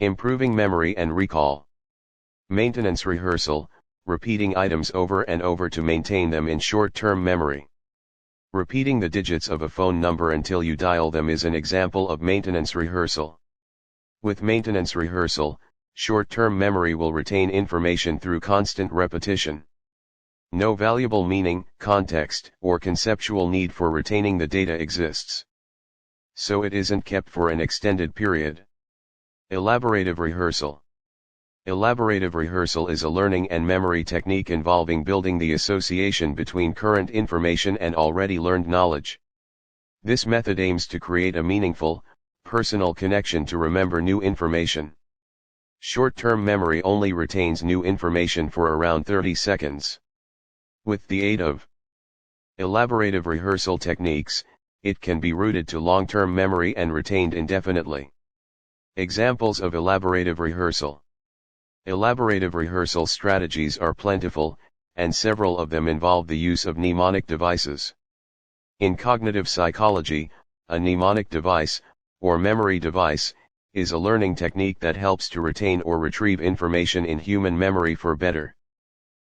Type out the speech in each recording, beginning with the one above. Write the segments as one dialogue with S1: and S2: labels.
S1: Improving memory and recall. Maintenance rehearsal, repeating items over and over to maintain them in short-term memory. Repeating the digits of a phone number until you dial them is an example of maintenance rehearsal. With maintenance rehearsal, short-term memory will retain information through constant repetition. No valuable meaning, context, or conceptual need for retaining the data exists. So it isn't kept for an extended period. Elaborative rehearsal. Elaborative rehearsal is a learning and memory technique involving building the association between current information and already learned knowledge. This method aims to create a meaningful, personal connection to remember new information. Short-term memory only retains new information for around 30 seconds. With the aid of elaborative rehearsal techniques, it can be rooted to long-term memory and retained indefinitely. Examples of elaborative rehearsal. Elaborative rehearsal strategies are plentiful, and several of them involve the use of mnemonic devices. In cognitive psychology, a mnemonic device, or memory device, is a learning technique that helps to retain or retrieve information in human memory for better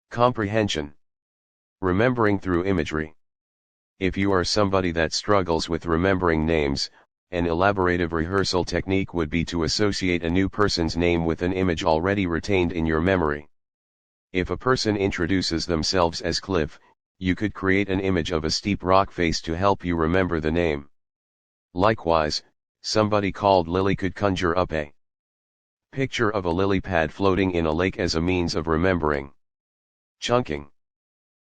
S1: comprehension. Remembering through imagery. If you are somebody that struggles with remembering names, an elaborative rehearsal technique would be to associate a new person's name with an image already retained in your memory. If a person introduces themselves as Cliff, you could create an image of a steep rock face to help you remember the name. Likewise, somebody called Lily could conjure up a picture of a lily pad floating in a lake as a means of remembering. Chunking.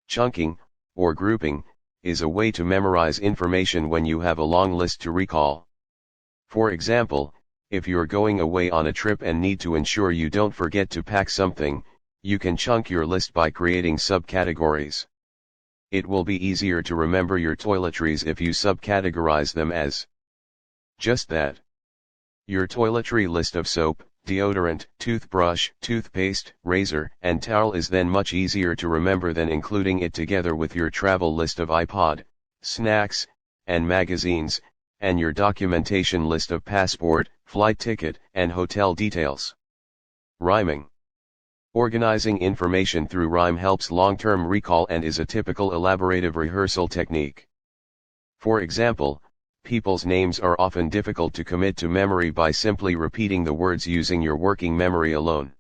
S1: Chunking, or grouping, is a way to memorize information when you have a long list to recall. For example, if you're going away on a trip and need to ensure you don't forget to pack something, you can chunk your list by creating subcategories. It will be easier to remember your toiletries if you subcategorize them as just that. Your toiletry list of soap, deodorant, toothbrush, toothpaste, razor, and towel is then much easier to remember than including it together with your travel list of iPod, snacks, and magazines, and your documentation list of passport, flight ticket, and hotel details. Rhyming. Organizing information through rhyme helps long-term recall and is a typical elaborative rehearsal technique. For example, people's names are often difficult to commit to memory by simply repeating the words using your working memory alone.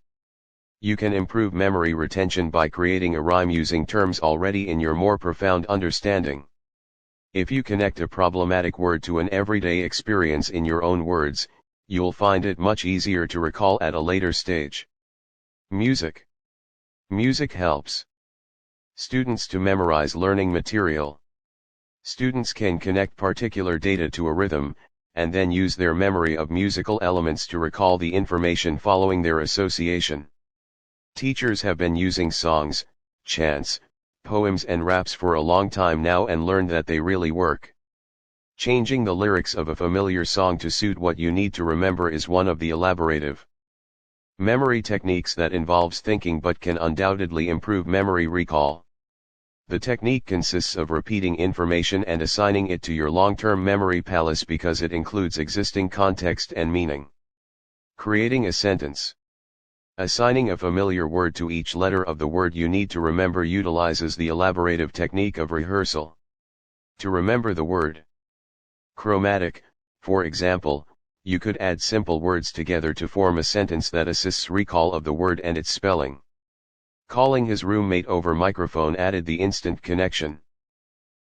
S1: You can improve memory retention by creating a rhyme using terms already in your more profound understanding. If you connect a problematic word to an everyday experience in your own words, you'll find it much easier to recall at a later stage. Music. Music helps students to memorize learning material. Students can connect particular data to a rhythm, and then use their memory of musical elements to recall the information following their association. Teachers have been using songs, chants, poems and raps for a long time now and learned that they really work. Changing the lyrics of a familiar song to suit what you need to remember is one of the elaborative memory techniques that involves thinking but can undoubtedly improve memory recall. The technique consists of repeating information and assigning it to your long-term memory palace because it includes existing context and meaning. Creating a sentence. Assigning a familiar word to each letter of the word you need to remember utilizes the elaborative technique of rehearsal. To remember the word chromatic, for example, you could add simple words together to form a sentence that assists recall of the word and its spelling. Calling his roommate over microphone added the instant connection.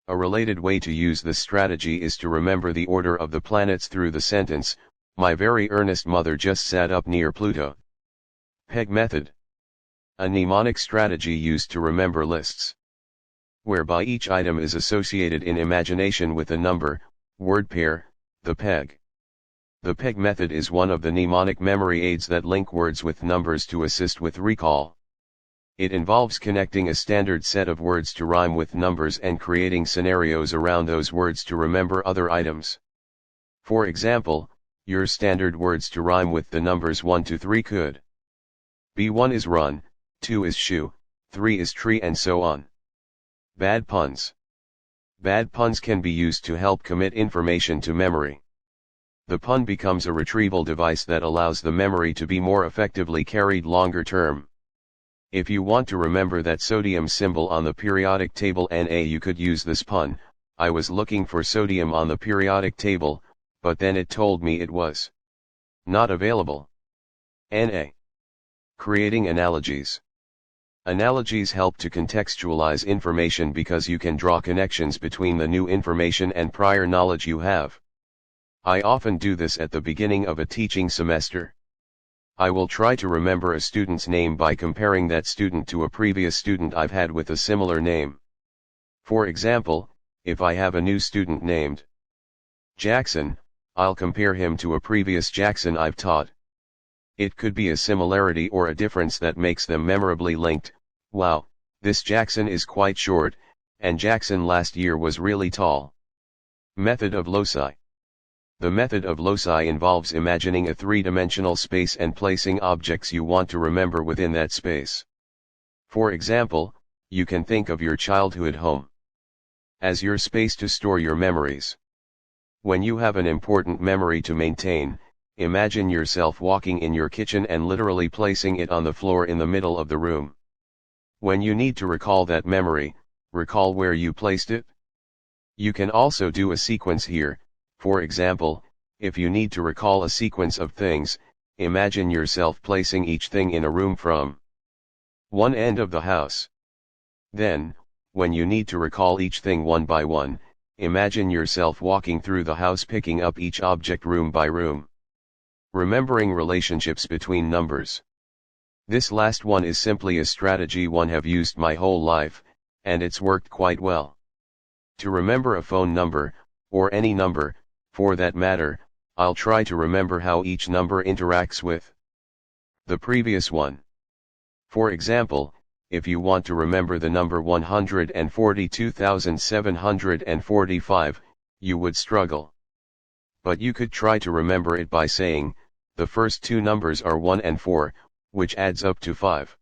S1: A related way to use this strategy is to remember the order of the planets through the sentence, my very earnest mother just sat up near Pluto. Peg method. A mnemonic strategy used to remember lists, whereby each item is associated in imagination with a number, word pair, the peg. The peg method is one of the mnemonic memory aids that link words with numbers to assist with recall. It involves connecting a standard set of words to rhyme with numbers and creating scenarios around those words to remember other items. For example, your standard words to rhyme with the numbers 1 to 3 could be 1 is run, 2 is shoe, 3 is tree and so on. Bad puns. Bad puns can be used to help commit information to memory. The pun becomes a retrieval device that allows the memory to be more effectively carried longer term. If you want to remember that sodium symbol on the periodic table Na, you could use this pun. I was looking for sodium on the periodic table, but then it told me it was not available. Na. Creating analogies. Analogies help to contextualize information because you can draw connections between the new information and prior knowledge you have. I often do this at the beginning of a teaching semester. I will try to remember a student's name by comparing that student to a previous student I've had with a similar name. For example, if I have a new student named Jackson, I'll compare him to a previous Jackson I've taught. It could be a similarity or a difference that makes them memorably linked. Wow, this Jackson is quite short, and Jackson last year was really tall. Method of loci. The method of loci involves imagining a three-dimensional space and placing objects you want to remember within that space. For example, you can think of your childhood home as your space to store your memories. When you have an important memory to maintain, imagine yourself walking in your kitchen and literally placing it on the floor in the middle of the room. When you need to recall that memory, recall where you placed it. You can also do a sequence here. For example, if you need to recall a sequence of things, imagine yourself placing each thing in a room from one end of the house. Then, when you need to recall each thing one by one, imagine yourself walking through the house picking up each object room by room. Remembering relationships between numbers. This last one is simply a strategy one have used my whole life, and it's worked quite well. To remember a phone number, or any number, for that matter, I'll try to remember how each number interacts with the previous one. For example, if you want to remember the number 142,745, you would struggle. But you could try to remember it by saying, the first two numbers are 1 and 4, which adds up to 5.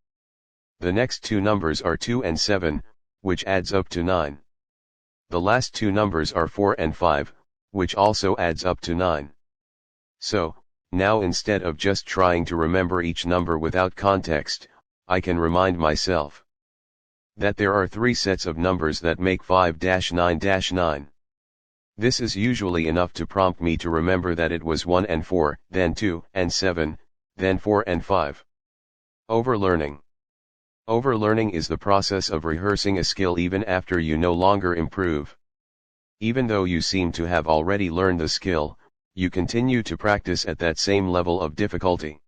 S1: The next two numbers are 2 and 7, which adds up to 9. The last two numbers are 4 and 5, which also adds up to 9. So, now instead of just trying to remember each number without context, I can remind myself that there are three sets of numbers that make 5-9-9. This is usually enough to prompt me to remember that it was 1 and 4, then 2 and 7, then 4 and 5. Overlearning. Overlearning is the process of rehearsing a skill even after you no longer improve. Even though you seem to have already learned the skill, you continue to practice at that same level of difficulty.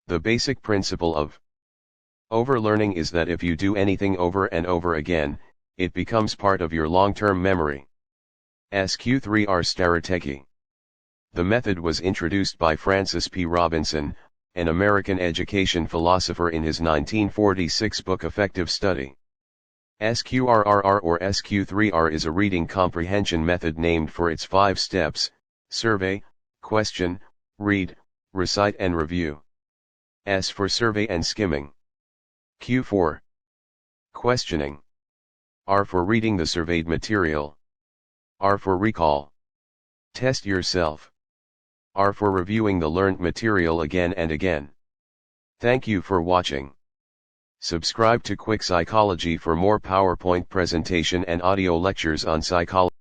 S1: The basic principle of overlearning is that if you do anything over and over again, it becomes part of your long-term memory. SQ3R Strategy. The method was introduced by Francis P. Robinson, an American education philosopher, in his 1946 book Effective Study. SQRRR or SQ3R is a reading comprehension method named for its 5 steps: survey, question, read, recite and review. S for survey and skimming. Q for questioning. R for reading the surveyed material. R for recall. Test yourself. R for reviewing the learned material again and again. Thank you for watching. Subscribe to Quick Psychology for more PowerPoint presentation and audio lectures on psychology.